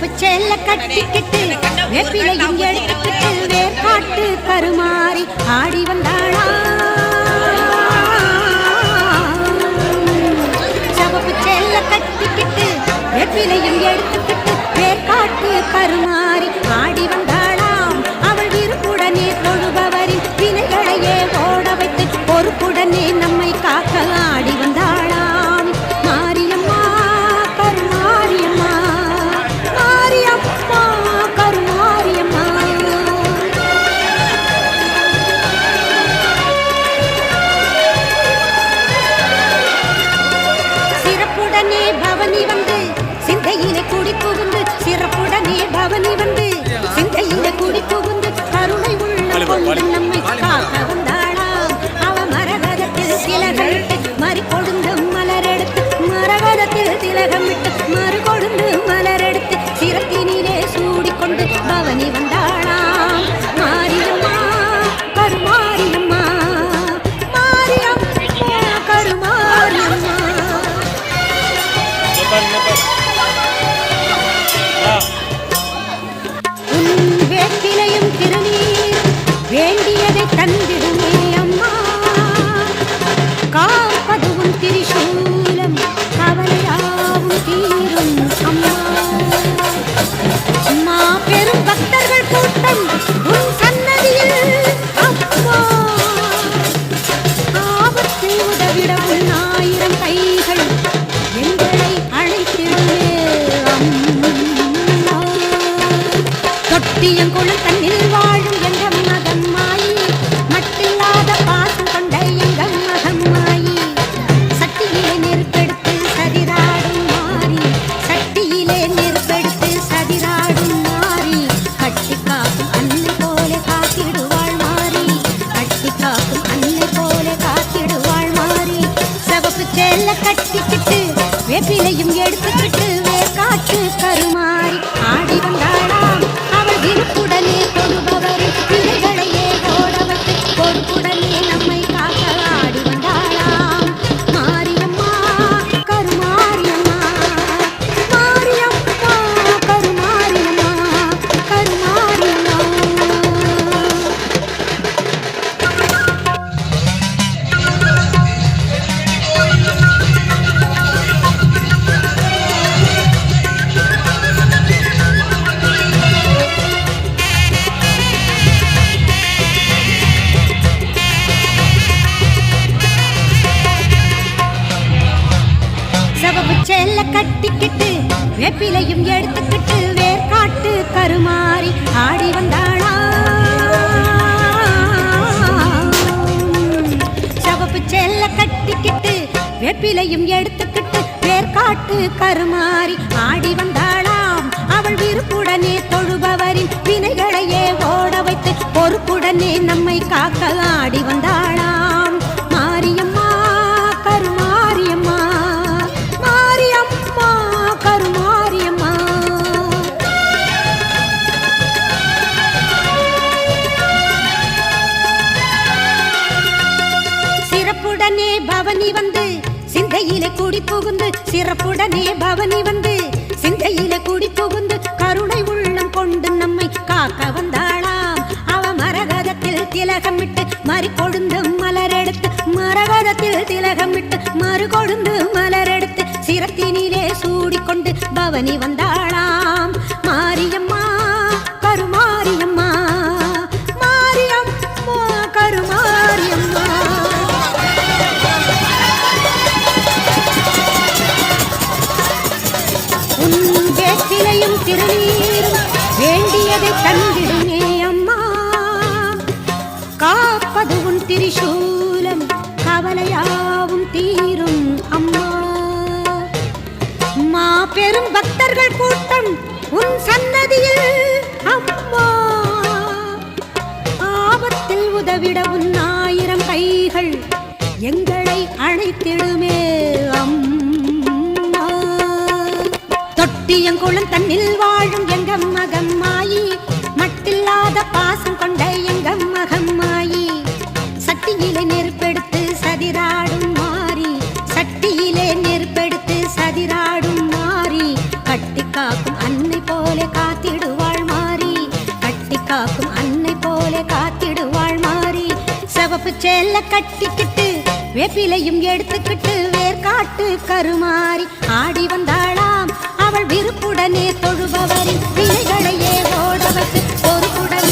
சிவப்பு சேல கட்டிக்கிட்டு வேப்பிலையும் எடுத்துக்கிட்டு வேர்காட்டு கருமாறி ஆடி வந்தாளா. சிவப்பு சேல கட்டிக்கிட்டு வேப்பிலையும் எடுத்துக்கிட்டு வேர்காட்டு கருமாறி ஆடி வந்தாளாம். அவள் விருப்புடனே தொழுபவரின் வினைகளையே ஓட வைத்து பொறுப்புடனே நம்மை காக்க ஆடி வந்தாளாம். மாரியம்மா கருமாரியம்மா, மாரியம்மா கருமாரியம்மா. சிறப்புடனே பவனி வந்து சிந்தையிலே குடி புகுந்து, சிறப்புடனே பவனி வந்து சிந்தையிலே குடி புகுந்து கருணை உள்ள கொண்டு நம்மை காக்க வந்தாளாம். அவ மரகதத்தில் திலகமிட்டு மறி கொழுந்து மலரெடுத்து, மரகதத்தில் திலகமிட்டு மறு கொழுந்து மலரெடுத்து சிரத்தினிலே சூடிக்கொண்டு பவனி வந்தாளாம். மாரியம்மா கருமாரியம்மா, மாரியம்மா கருமாரியம்மா. உன் வேப்பிலையும் திருநீர் வேண்டியதை தந்திடுமே அம்மா. காப்பதுவும் திரிசூலம் கவலையாவும் தீரும் அம்மா. அம்மா பெரும் பக்தர்கள் கூட்டம் உன் சன்னதியில் அம்மா. ஆபத்தில் உதவிட உன் 1000 கைகள் எங்களை அழைத்திடுமே அம்மா. தொட்டியங்குளம் தன்னில் வாழும் எங்கள் மகம்மாயி, மட்டில்லாத பாசம் கொண்ட எங்கள் மகம்மாயி. சட்டியிலே நெருப்பெடுத்து சதிராடும் மாறி, சட்டியிலே நெருப்பெடுத்து சதிராடும் மாறி. கட்டி காக்கும் அன்னை போல காத்திடுவாள் மாறி, கட்டி காக்கும் அன்னை போல காத்திடுவாள் மாறி. சிவப்பு சேல கட்டிக்கிட்டு வேப்பிலையும் எடுத்துக்கிட்டு வேர்காட்டு கருமாறி ஆடி வந்தாளாம். அவள் விருப்புடனே தொழுபவர் வினைகளையே ஓட வைத்து பொறுப்புடனே நம்மை காக்க ஆடி வந்தாளாம். மாரியம்மா கருமாரியம்மா, மாரியம்மா கருமாரியம்மா, கருமாரியம்மா. சிவப்பு சேல கட்டிக்கிட்டு வேப்பிலையும் எடுத்துக்கிட்டு வேர்காட்டு கருமாறி ஆடி வந்தாளா. சிவப்பு சேல கட்டிக்கிட்டு வேப்பிலையும் எடுத்துக்கிட்டு வேர்காட்டு கருமாறி ஆடி வந்தாளாம். அவள் விருப்புடனே தொழுபவரின் வினைகளையே ஓட வைத்து பொறுப்புடனே நம்மை காக்க ஆடி வந்தாளாம். மாரியம்மா கருமாரியம்மா, மாரியம்மா கருமாரியம்மா. சிறப்புடனே பவனி வந்து சிந்தையிலே குடி புகுந்து, சிறப்புடனே பவனி வந்து சிந்தையிலே குடி புகுந்து கருணை உள்ளம் கொண்டு நம்மை காக்க வந்தாளாம். அவ மரகதத்தில் திலகமிட்டு மறி கொழுந்து மலரெடுத்து, மரகதத்தில் திலகமிட்டு மறு கொழுந்து மலரெடுத்து சிரத்தினிலே சூடிக்கொண்டு பவனி வந்தாளாம். மாரியம்மா கருமாரியம்மா, மாரியம்மா கருமாரியம்மா. உன் வேப்பிலையும் திருநீரும் வேண்டியதை தந்திடுமே அம்மா. காப்பது உன் திரிசூலம் கவலையாவும் தீரும் அம்மா. மா பெரும் பக்தர்கள் கூட்டம் உன் சன்னதியில் அம்மா. ஆபத்தில் உதவிட உன் 1000 கைகள் எங்களை அழைத்திடுமே அம்மா. தொட்டியங்குளம் தன்னில் வாழும் எங்க மகம்மாயி, மட்டில்லாத பாசம் கொண்ட எங்க மகம்மாயி. சட்டியிலே நெருப்பெடுத்து சதிராடும் மாறி, சட்டியிலே நெருப்பெடுத்து சதிராடும் மாறி. கட்டி காக்கும் அன்னை போல கட்டிக்கிட்டு வேப்பிலையும் எடுத்துக்கிட்டு வேர்காட்டு கருமாறி ஆடி வந்தாளாம் அவள் விருப்புடனே தொழுபவரின் வினைகளையே ஓட வைத்து ஒரு குடல்